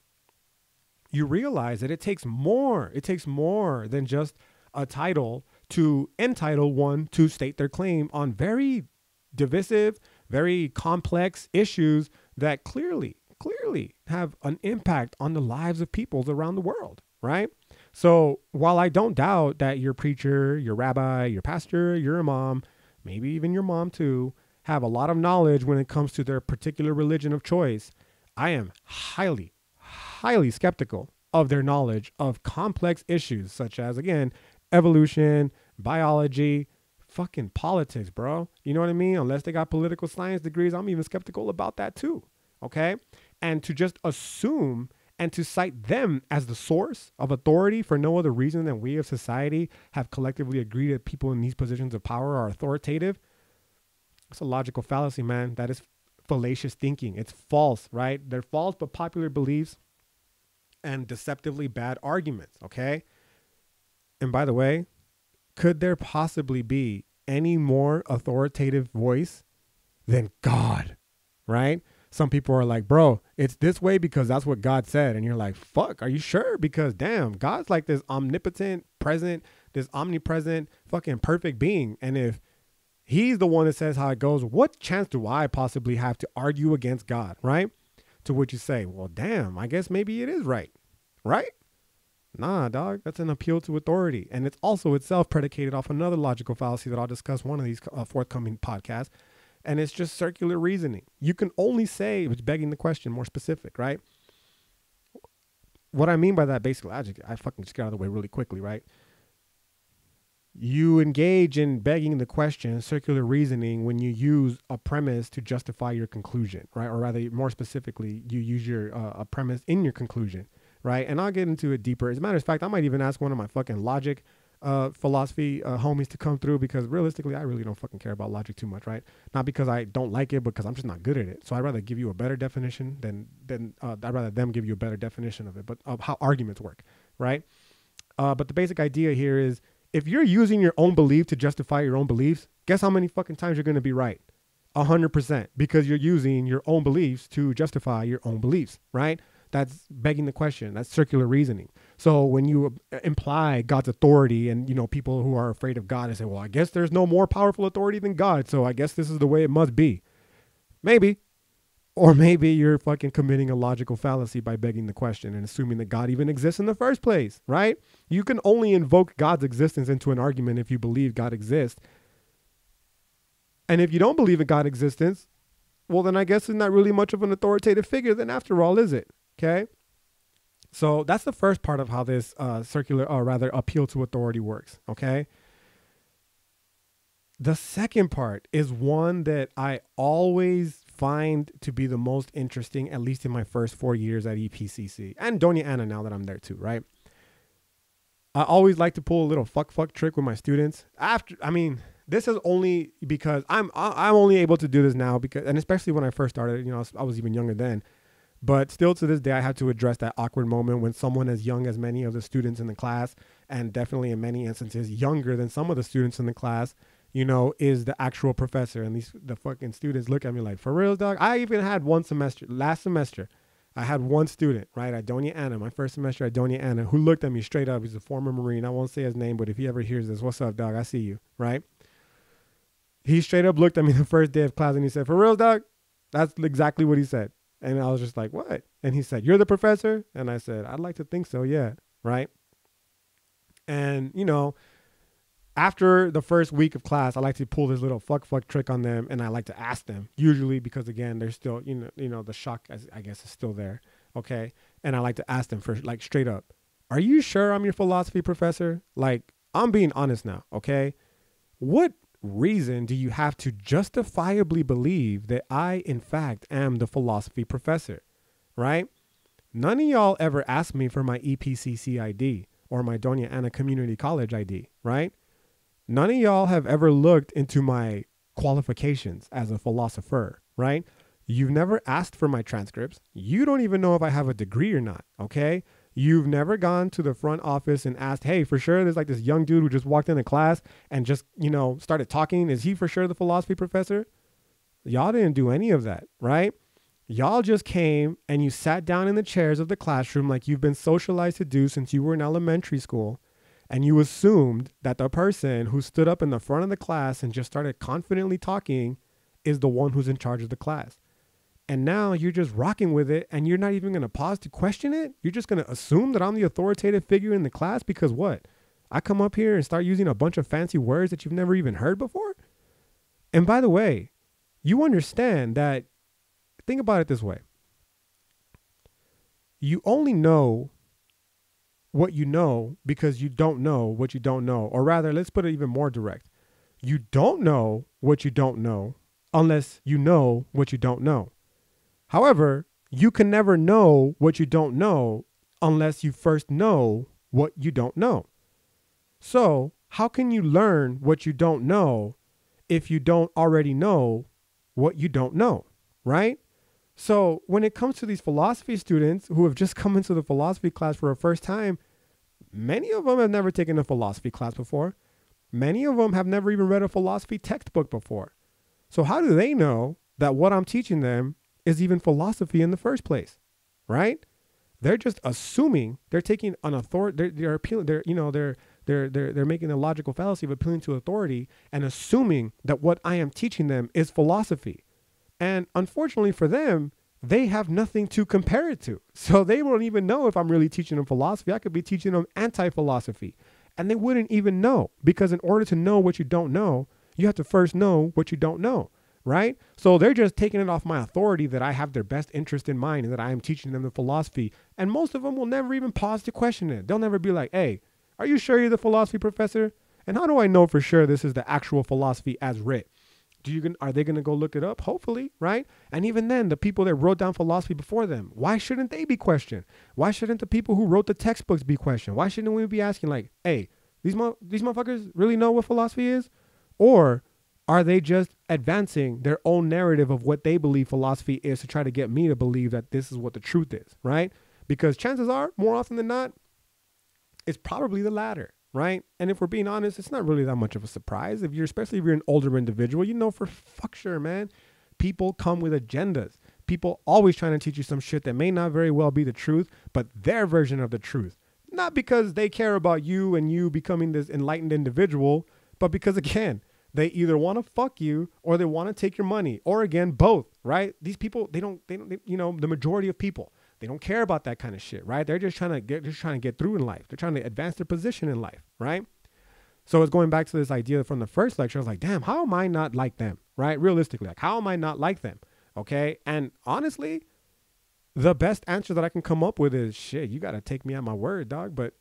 you realize that it takes more. It takes more than just a title to entitle one to state their claim on very divisive, very complex issues that clearly have an impact on the lives of peoples around the world, right? So while I don't doubt that your preacher, your rabbi, your pastor, your imam, maybe even your mom too, have a lot of knowledge when it comes to their particular religion of choice, I am highly skeptical of their knowledge of complex issues such as, again, evolution, biology, fucking politics, bro. You know what I mean? Unless they got political science degrees, I'm even skeptical about that too, okay? And to just assume and to cite them as the source of authority for no other reason than we as society have collectively agreed that people in these positions of power are authoritative, it's a logical fallacy, man. That is fallacious thinking. It's false, right? They're false but popular beliefs and deceptively bad arguments, okay? And by the way, could there possibly be any more authoritative voice than God, right? Some people are like, bro, it's this way because that's what God said. And you're like, fuck, are you sure? Because damn, God's like this omnipotent, present, this omnipresent, fucking perfect being. And if he's the one that says how it goes, what chance do I possibly have to argue against God, right? To which you say, well, damn, I guess maybe it is right, right? Nah, dog, that's an appeal to authority. And it's also itself predicated off another logical fallacy that I'll discuss one of these forthcoming podcasts. And it's just circular reasoning. You can only say, it's begging the question more specific, right? What I mean by that, basically, I fucking just got out of the way really quickly, right? You engage in begging the question, circular reasoning, when you use a premise to justify your conclusion, right? Or rather, more specifically, you use your a premise in your conclusion, right? And I'll get into it deeper. As a matter of fact, I might even ask one of my fucking logic philosophy homies to come through, because realistically, I really don't fucking care about logic too much, right? Not because I don't like it, because I'm just not good at it. So I'd rather give you a better definition than I'd rather them give you a better definition of it, but of how arguments work, right? But the basic idea here is, if you're using your own belief to justify your own beliefs, guess how many fucking times you're going to be right? 100%, because you're using your own beliefs to justify your own beliefs, right? That's begging the question. That's circular reasoning. So when you imply God's authority, and, you know, people who are afraid of God and say, well, I guess there's no more powerful authority than God, so I guess this is the way it must be. Maybe. Or maybe you're fucking committing a logical fallacy by begging the question and assuming that God even exists in the first place, right? You can only invoke God's existence into an argument if you believe God exists. And if you don't believe in God's existence, well, then I guess it's not really much of an authoritative figure then after all, is it? Okay? So that's the first part of how this circular, or rather appeal to authority works, okay? The second part is one that I always find to be the most interesting, at least in my first 4 years at EPCC and Doña Ana now that I'm there too, right? I always like to pull a little fuck trick with my students. This is only because I'm only able to do this now because, and especially when I first started, you know, I was even younger then, but still to this day, I had to address that awkward moment when someone as young as many of the students in the class, and definitely in many instances younger than some of the students in the class, you know, is the actual professor. And the fucking students look at me like, for real, dog? I even had one semester, last semester, I had one student, right, at Doña Ana, my first semester at Doña Ana, who looked at me straight up. He's a former Marine. I won't say his name, but if he ever hears this, what's up, dog? I see you, right? He straight up looked at me the first day of class and he said, for real, dog? That's exactly what he said. And I was just like, what? And he said, you're the professor? And I said, I'd like to think so, yeah, right? And, you know, after the first week of class, I like to pull this little fuck trick on them, and I like to ask them, usually because, again, they're still, you know, the shock, I guess, is still there, okay? And I like to ask them for, like, straight up, are you sure I'm your philosophy professor? Like, I'm being honest now, okay? What reason do you have to justifiably believe that I, in fact, am the philosophy professor, right? None of y'all ever asked me for my EPCC ID or my Doña Ana Community College ID, right? None of y'all have ever looked into my qualifications as a philosopher, right? You've never asked for my transcripts. You don't even know if I have a degree or not, okay? You've never gone to the front office and asked, hey, for sure, there's like this young dude who just walked into class and just, started talking. Is he for sure the philosophy professor? Y'all didn't do any of that, right? Y'all just came and you sat down in the chairs of the classroom like you've been socialized to do since you were in elementary school. And you assumed that the person who stood up in the front of the class and just started confidently talking is the one who's in charge of the class. And now you're just rocking with it and you're not even going to pause to question it. You're just going to assume that I'm the authoritative figure in the class because what? I come up here and start using a bunch of fancy words that you've never even heard before? And by the way, you understand that, think about it this way. You only know what you know because you don't know what you don't know. Or rather, let's put it even more direct. You don't know what you don't know unless you know what you don't know. However, you can never know what you don't know unless you first know what you don't know. So how can you learn what you don't know if you don't already know what you don't know, right? So when it comes to these philosophy students who have just come into the philosophy class for the first time, many of them have never taken a philosophy class before. Many of them have never even read a philosophy textbook before. So how do they know that what I'm teaching them is even philosophy in the first place, right? They're just assuming they're taking an authority. They're appealing. They're making the logical fallacy of appealing to authority and assuming that what I am teaching them is philosophy. And unfortunately for them, they have nothing to compare it to. So they won't even know if I'm really teaching them philosophy. I could be teaching them anti-philosophy. And they wouldn't even know, because in order to know what you don't know, you have to first know what you don't know, right? So they're just taking it off my authority that I have their best interest in mind and that I am teaching them the philosophy. And most of them will never even pause to question it. They'll never be like, hey, are you sure you're the philosophy professor? And how do I know for sure this is the actual philosophy as writ? Are they going to go look it up? Hopefully, right? And even then, the people that wrote down philosophy before them, why shouldn't they be questioned? Why shouldn't the people who wrote the textbooks be questioned? Why shouldn't we be asking like, hey, these motherfuckers really know what philosophy is? Or are they just advancing their own narrative of what they believe philosophy is to try to get me to believe that this is what the truth is, right? Because chances are, more often than not, it's probably the latter. Right? And if we're being honest, it's not really that much of a surprise. Especially if you're an older individual, for fuck sure, man, people come with agendas. People always trying to teach you some shit that may not very well be the truth, but their version of the truth. Not because they care about you and you becoming this enlightened individual, but because, again, they either want to fuck you or they want to take your money, or again, both, right? These people, the majority of people, they don't care about that kind of shit, right? They're just trying to get through in life. They're trying to advance their position in life, right? So it's going back to this idea from the first lecture. I was like, damn, how am I not like them, right? Realistically, like, how am I not like them? Okay. And honestly, the best answer that I can come up with is, shit, you got to take me at my word, dog. But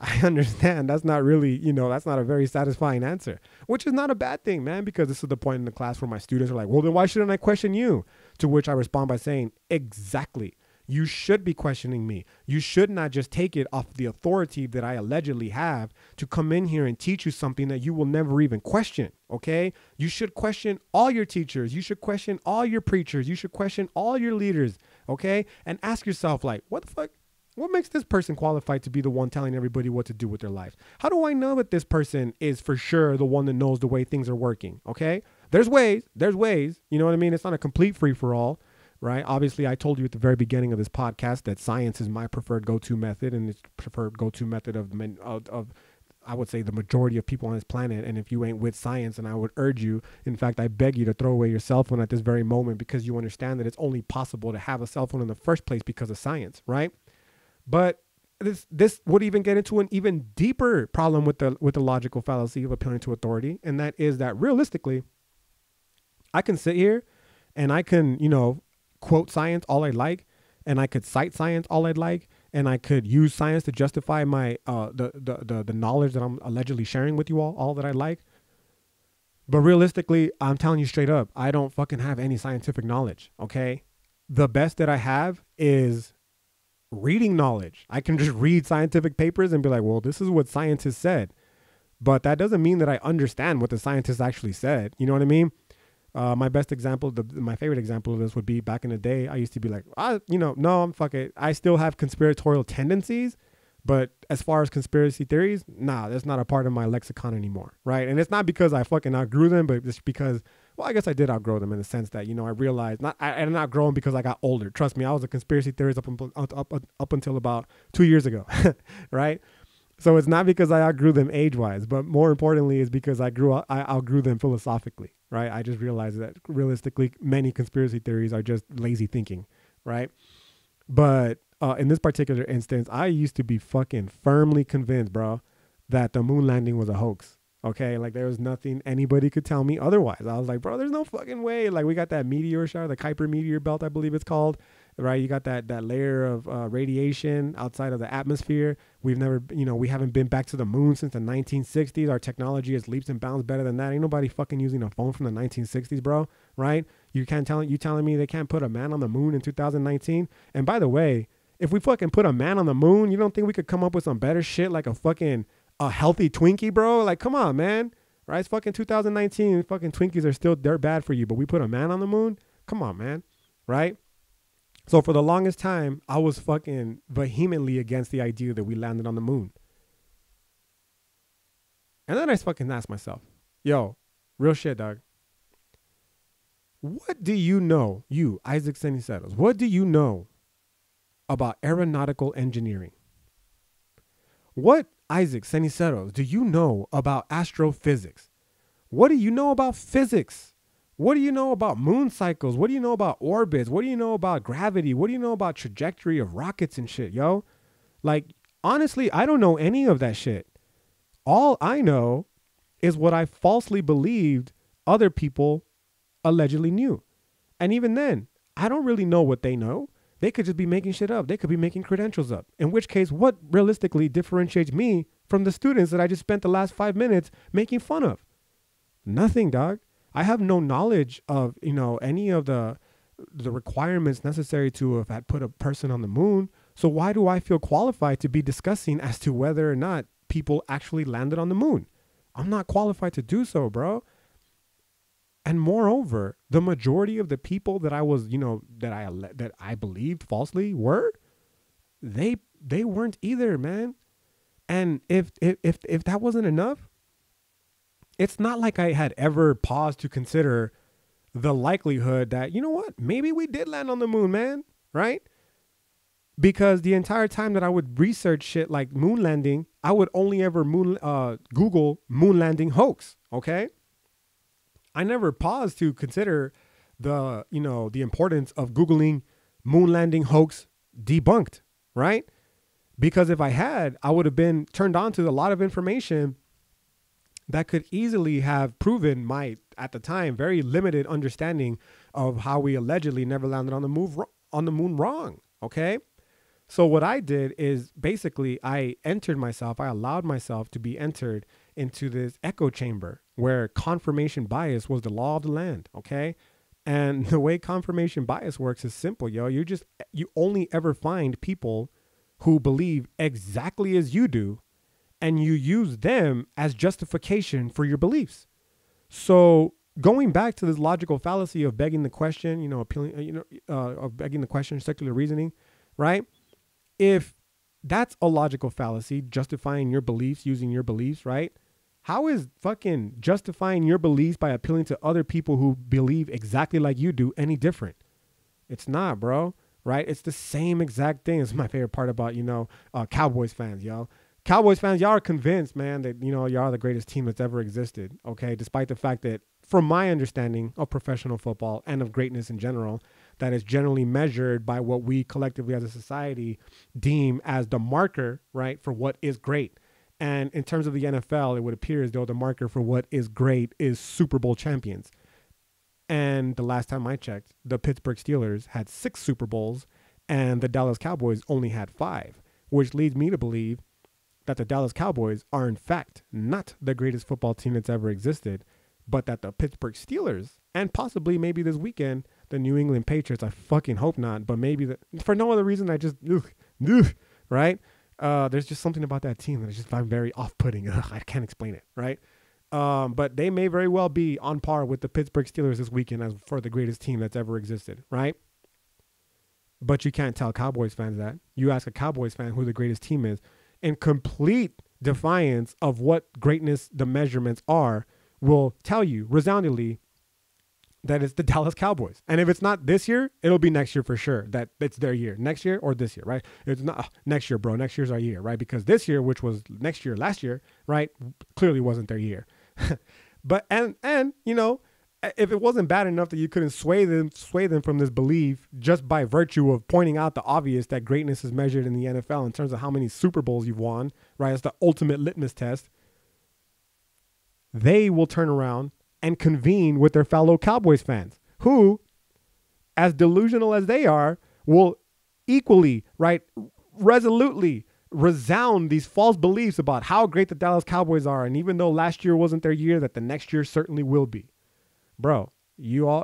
I understand that's not really, that's not a very satisfying answer, which is not a bad thing, man, because this is the point in the class where my students are like, well, then why shouldn't I question you? To which I respond by saying, exactly. You should be questioning me. You should not just take it off the authority that I allegedly have to come in here and teach you something that you will never even question, okay? You should question all your teachers. You should question all your preachers. You should question all your leaders, okay? And ask yourself, like, what the fuck? What makes this person qualified to be the one telling everybody what to do with their life? How do I know that this person is for sure the one that knows the way things are working, okay? There's ways, you know what I mean? It's not a complete free-for-all. Right? Obviously, I told you at the very beginning of this podcast that science is my preferred go-to method, and it's preferred go-to method of I would say the majority of people on this planet. And if you ain't with science, and I would urge you, in fact, I beg you to throw away your cell phone at this very moment, because you understand that it's only possible to have a cell phone in the first place because of science, right? But this would even get into an even deeper problem with the logical fallacy of appealing to authority, and that is that realistically, I can sit here and I can, quote science all I'd like, and I could cite science all I'd like, and I could use science to justify my the knowledge that I'm allegedly sharing with you all that I like. But realistically, I'm telling you straight up, I don't fucking have any scientific knowledge, okay? The best that I have is reading knowledge. I can just read scientific papers and be like, well, this is what scientists said. But that doesn't mean that I understand what the scientists actually said. You know what I mean? My best example, my favorite example of this would be back in the day. I used to be like, no, I'm fuck it. I still have conspiratorial tendencies, but as far as conspiracy theories, nah, that's not a part of my lexicon anymore, right? And it's not because I fucking outgrew them, but it's because, well, I guess I did outgrow them in the sense that, I realized I didn't outgrow them because I got older. Trust me, I was a conspiracy theorist up until about 2 years ago, right? So it's not because I outgrew them age-wise, but more importantly is because I outgrew them philosophically, right? I just realized that realistically, many conspiracy theories are just lazy thinking, right? But in this particular instance, I used to be fucking firmly convinced, bro, that the moon landing was a hoax. Okay, like there was nothing anybody could tell me otherwise. I was like, bro, there's no fucking way. Like we got that meteor shower, the Kuiper meteor belt, I believe it's called, right? You got that layer of radiation outside of the atmosphere. We've never, we haven't been back to the moon since the 1960s. Our technology is leaps and bounds better than that. Ain't nobody fucking using a phone from the 1960s, bro, right? You telling me they can't put a man on the moon in 2019? And by the way, if we fucking put a man on the moon, you don't think we could come up with some better shit like a healthy Twinkie, bro? Like, come on, man. Right? It's fucking 2019. Fucking Twinkies are still dirt bad for you, but we put a man on the moon? Come on, man. Right? So for the longest time, I was fucking vehemently against the idea that we landed on the moon. And then I fucking asked myself, yo, real shit, dog. What do you know, you, Isaac Ceniceros, what do you know about aeronautical engineering? What, Isaac Ceniceros, do you know about astrophysics? What do you know about physics? What do you know about moon cycles? What do you know about orbits? What do you know about gravity? What do you know about trajectory of rockets and shit, yo? Like, honestly, I don't know any of that shit. All I know is what I falsely believed other people allegedly knew. And even then, I don't really know what they know. They could just be making shit up. They could be making credentials up. In which case, what realistically differentiates me from the students that I just spent the last 5 minutes making fun of? Nothing, dog. I have no knowledge of, any of the requirements necessary to have had put a person on the moon. So why do I feel qualified to be discussing as to whether or not people actually landed on the moon? I'm not qualified to do so, bro. And moreover, the majority of the people that I was, that I believed falsely were, they weren't either, man. And if that wasn't enough, it's not like I had ever paused to consider the likelihood that, maybe we did land on the moon, man, right? Because the entire time that I would research shit like moon landing, I would only ever Google moon landing hoax, okay? I never paused to consider the importance of Googling moon landing hoax debunked, right? Because if I had, I would have been turned on to a lot of information that could easily have proven my, at the time, very limited understanding of how we allegedly never landed on the moon wrong, okay? So what I did is basically I allowed myself to be entered into this echo chamber where confirmation bias was the law of the land, okay? And the way confirmation bias works is simple, yo. You only ever find people who believe exactly as you do, and you use them as justification for your beliefs. So going back to this logical fallacy of begging the question, of begging the question, circular reasoning, right? If that's a logical fallacy, justifying your beliefs, using your beliefs, right? How is fucking justifying your beliefs by appealing to other people who believe exactly like you do any different? It's not, bro, right? It's the same exact thing. It's my favorite part about, Cowboys fans, yo. Cowboys fans, y'all are convinced, man, that, y'all are the greatest team that's ever existed, okay? Despite the fact that, from my understanding of professional football and of greatness in general, that is generally measured by what we collectively as a society deem as the marker, right, for what is great. And in terms of the NFL, it would appear as though the marker for what is great is Super Bowl champions. And the last time I checked, the Pittsburgh Steelers had 6 Super Bowls and the Dallas Cowboys only had 5, which leads me to believe that the Dallas Cowboys are in fact not the greatest football team that's ever existed, but that the Pittsburgh Steelers and possibly maybe this weekend, the New England Patriots, I fucking hope not, but maybe for no other reason, right? There's just something about that team that I just find very off-putting. I can't explain it, right? But they may very well be on par with the Pittsburgh Steelers this weekend as for the greatest team that's ever existed, right? But you can't tell Cowboys fans that. You ask a Cowboys fan who the greatest team is, in complete defiance of what greatness the measurements are, will tell you resoundingly that it's the Dallas Cowboys. And if it's not this year, it'll be next year for sure. That it's their year. Next year or this year, right? It's not next year, bro. Next year's our year, right? Because this year, which was next year, last year, right, clearly wasn't their year. But and you know, if it wasn't bad enough that you couldn't sway them from this belief just by virtue of pointing out the obvious that greatness is measured in the NFL in terms of how many Super Bowls you've won, right? It's the ultimate litmus test. They will turn around and convene with their fellow Cowboys fans who, as delusional as they are, will equally, right, resolutely resound these false beliefs about how great the Dallas Cowboys are. And even though last year wasn't their year, that the next year certainly will be. Bro,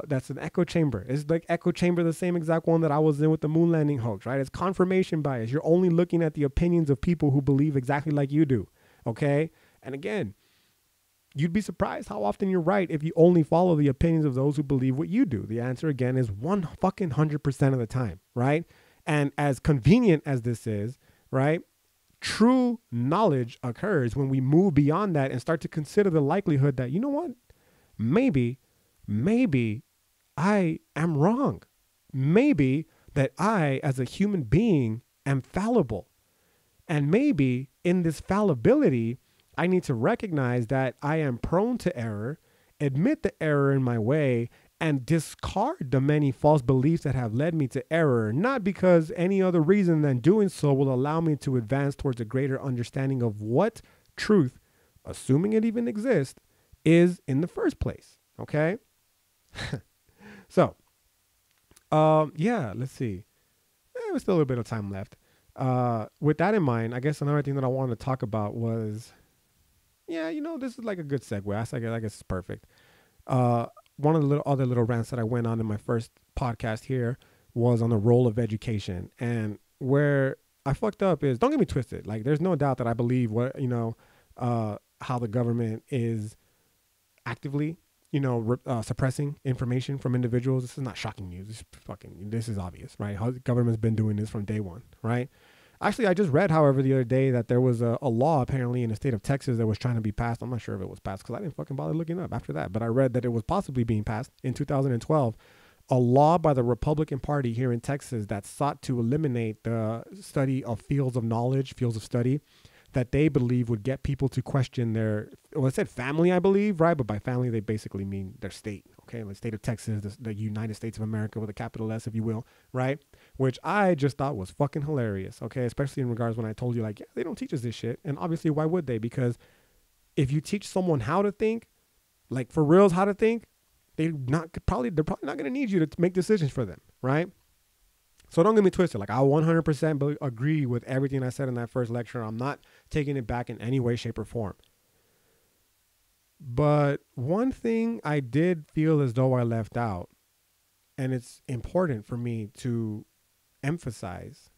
that's an echo chamber. It's like echo chamber, the same exact one that I was in with the moon landing hoax, right? It's confirmation bias. You're only looking at the opinions of people who believe exactly like you do. Okay. And again, you'd be surprised how often you're right if you only follow the opinions of those who believe what you do. The answer again is 100% of the time, right? And as convenient as this is, right, true knowledge occurs when we move beyond that and start to consider the likelihood that, you know what, maybe I am wrong. Maybe that I, as a human being, am fallible. And maybe in this fallibility, I need to recognize that I am prone to error, admit the error in my way, and discard the many false beliefs that have led me to error, not because any other reason than doing so will allow me to advance towards a greater understanding of what truth, assuming it even exists, is in the first place. Okay? So, yeah, let's see. There's still a little bit of time left. With that in mind, I guess another thing that I wanted to talk about was, yeah, you know, this is like a good segue. I guess it's perfect. One of the other little rants that I went on in my first podcast here was on the role of education. And where I fucked up is, don't get me twisted. Like, there's no doubt that I believe how the government is actively, suppressing information from individuals. This is not shocking news. This is obvious, right? How the government's been doing this from day one, right? Actually, I just read, however, the other day that there was a law apparently in the state of Texas that was trying to be passed. I'm not sure if it was passed because I didn't fucking bother looking up after that. But I read that it was possibly being passed in 2012, a law by the Republican Party here in Texas that sought to eliminate the study of fields of knowledge, fields of study, that they believe would get people to question their, well, it said family, I believe, right? But by family, they basically mean their state, okay? Like state of Texas, the United States of America with a capital S, if you will, right? Which I just thought was fucking hilarious, okay? Especially in regards when I told you, like, yeah, they don't teach us this shit. And obviously, why would they? Because if you teach someone how to think, like for reals how to think, they're probably not going to need you to make decisions for them, right? So don't get me twisted. Like, I 100% agree with everything I said in that first lecture. I'm not taking it back in any way, shape, or form. But one thing I did feel as though I left out, and it's important for me to emphasize,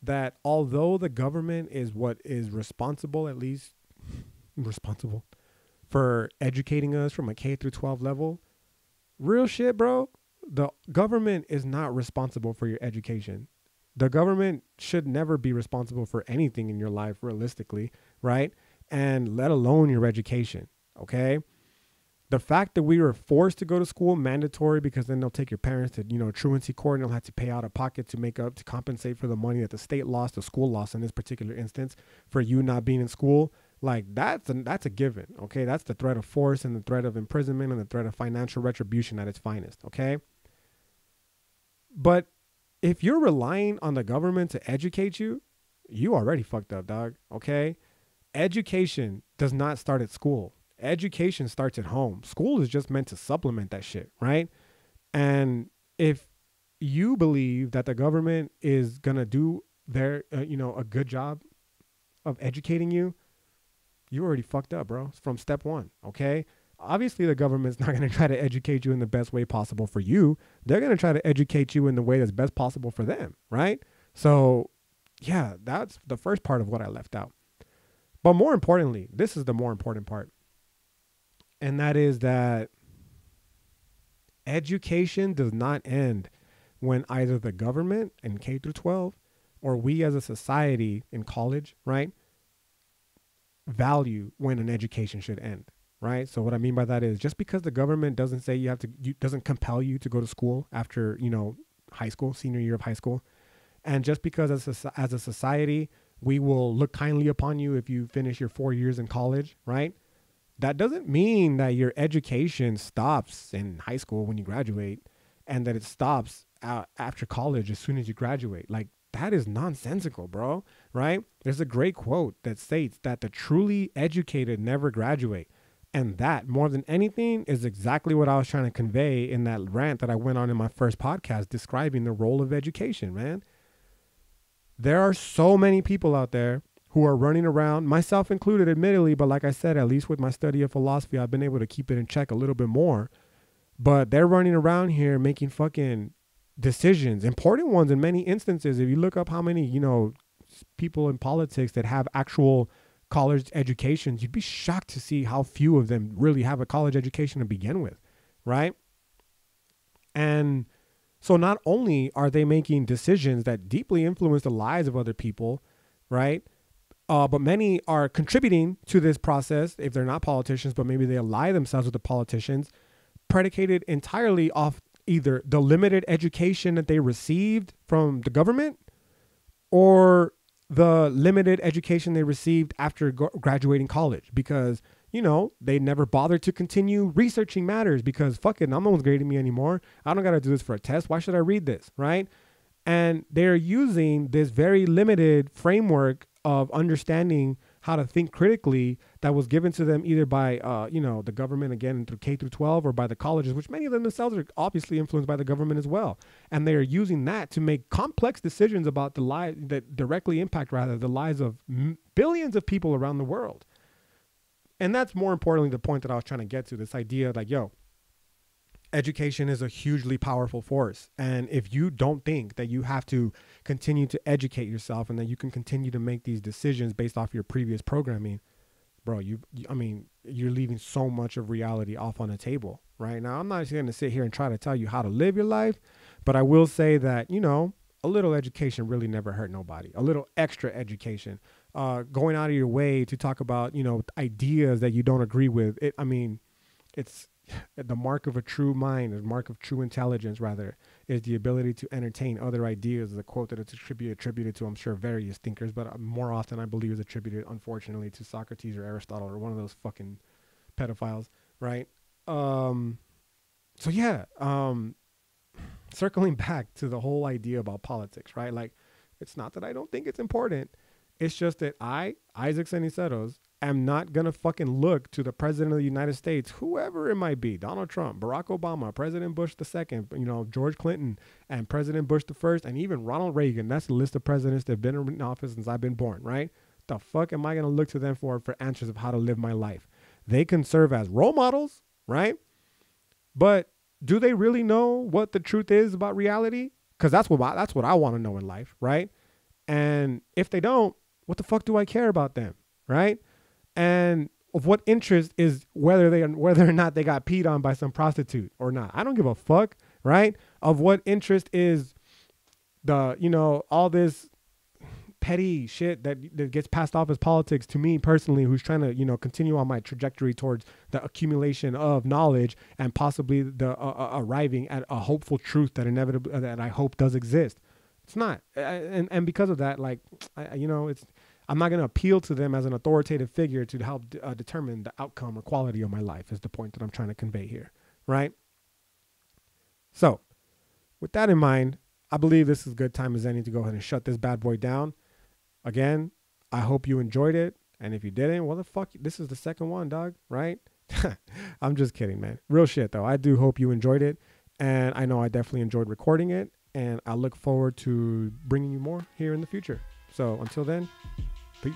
that although the government is what is responsible, at least responsible, for educating us from a K through 12 level, real shit, bro. The government is not responsible for your education. The government should never be responsible for anything in your life, realistically, right? And let alone your education, okay? The fact that we were forced to go to school, mandatory, because then they'll take your parents to, truancy court, and they'll have to pay out of pocket to compensate for the money that the state lost, the school lost in this particular instance, for you not being in school. Like, that's a given, okay? That's the threat of force and the threat of imprisonment and the threat of financial retribution at its finest, okay? But if you're relying on the government to educate you, you already fucked up, dog, okay? Education does not start at school. Education starts at home. School is just meant to supplement that shit, right? And if you believe that the government is going to do their, a good job of educating you, you already fucked up, bro, from step one, okay? Obviously, the government's not going to try to educate you in the best way possible for you. They're going to try to educate you in the way that's best possible for them, right? So yeah, that's the first part of what I left out. But more importantly, this is the more important part. And that is that education does not end when either the government in K through 12 or we as a society in college, right, value when an education should end, right? So what I mean by that is just because the government doesn't say you have to, doesn't compel you to go to school after, high school, senior year of high school, and just because as a society, we will look kindly upon you if you finish your 4 years in college, right? That doesn't mean that your education stops in high school when you graduate and that it stops after college as soon as you graduate. Like, that is nonsensical, bro, right? There's a great quote that states that the truly educated never graduate. And that, more than anything, is exactly what I was trying to convey in that rant that I went on in my first podcast describing the role of education, man. There are so many people out there who are running around, myself included, admittedly, but like I said, at least with my study of philosophy, I've been able to keep it in check a little bit more. But they're running around here making fucking decisions, important ones in many instances. If you look up how many, people in politics that have actual college educations, you'd be shocked to see how few of them really have a college education to begin with, right? And so not only are they making decisions that deeply influence the lives of other people, right? But many are contributing to this process if they're not politicians, but maybe they ally themselves with the politicians, predicated entirely off either the limited education that they received from the government or the limited education they received after graduating college, because, they never bothered to continue researching matters because fuck it, no one's grading me anymore. I don't got to do this for a test. Why should I read this? Right. And they're using this very limited framework of understanding how to think critically that was given to them either by, the government, again, through K through 12, or by the colleges, which many of them themselves are obviously influenced by the government as well. And they are using that to make complex decisions about the lives that directly impact, rather, the lives of billions of people around the world. And that's more importantly the point that I was trying to get to, this idea like, education is a hugely powerful force. And if you don't think that you have to continue to educate yourself and that you can continue to make these decisions based off your previous programming, bro, you're leaving so much of reality off on the table right now. I'm not going to sit here and try to tell you how to live your life, but I will say that, a little education really never hurt nobody. A little extra education, going out of your way to talk about, ideas that you don't agree with. It's the mark of a true mind, the mark of true intelligence, rather, is the ability to entertain other ideas. The quote that it's attributed to, I'm sure, various thinkers, but more often I believe is attributed, unfortunately, to Socrates or Aristotle or one of those fucking pedophiles, right? Circling back to the whole idea about politics, right? Like, it's not that I don't think it's important. It's just that I, Isaac Ceniceros, am not going to fucking look to the president of the United States, whoever it might be, Donald Trump, Barack Obama, President Bush II, George Clinton, and President Bush I, and even Ronald Reagan. That's the list of presidents that have been in office since I've been born, right? The fuck am I going to look to them for answers of how to live my life? They can serve as role models, right? But do they really know what the truth is about reality? Because that's what I want to know in life, right? And if they don't, what the fuck do I care about them, right? And of what interest is whether or not they got peed on by some prostitute or not? I don't give a fuck, right? Of what interest is the all this petty shit that gets passed off as politics to me personally, who's trying to continue on my trajectory towards the accumulation of knowledge and possibly the arriving at a hopeful truth that inevitably that I hope does exist. It's not, and because of that, like I'm not going to appeal to them as an authoritative figure to help determine the outcome or quality of my life, is the point that I'm trying to convey here, right? So with that in mind, I believe this is a good time as any to go ahead and shut this bad boy down. Again, I hope you enjoyed it. And if you didn't, well, the fuck, this is the second one, dog, right? I'm just kidding, man. Real shit, though. I do hope you enjoyed it. And I know I definitely enjoyed recording it. And I look forward to bringing you more here in the future. So until then, peace.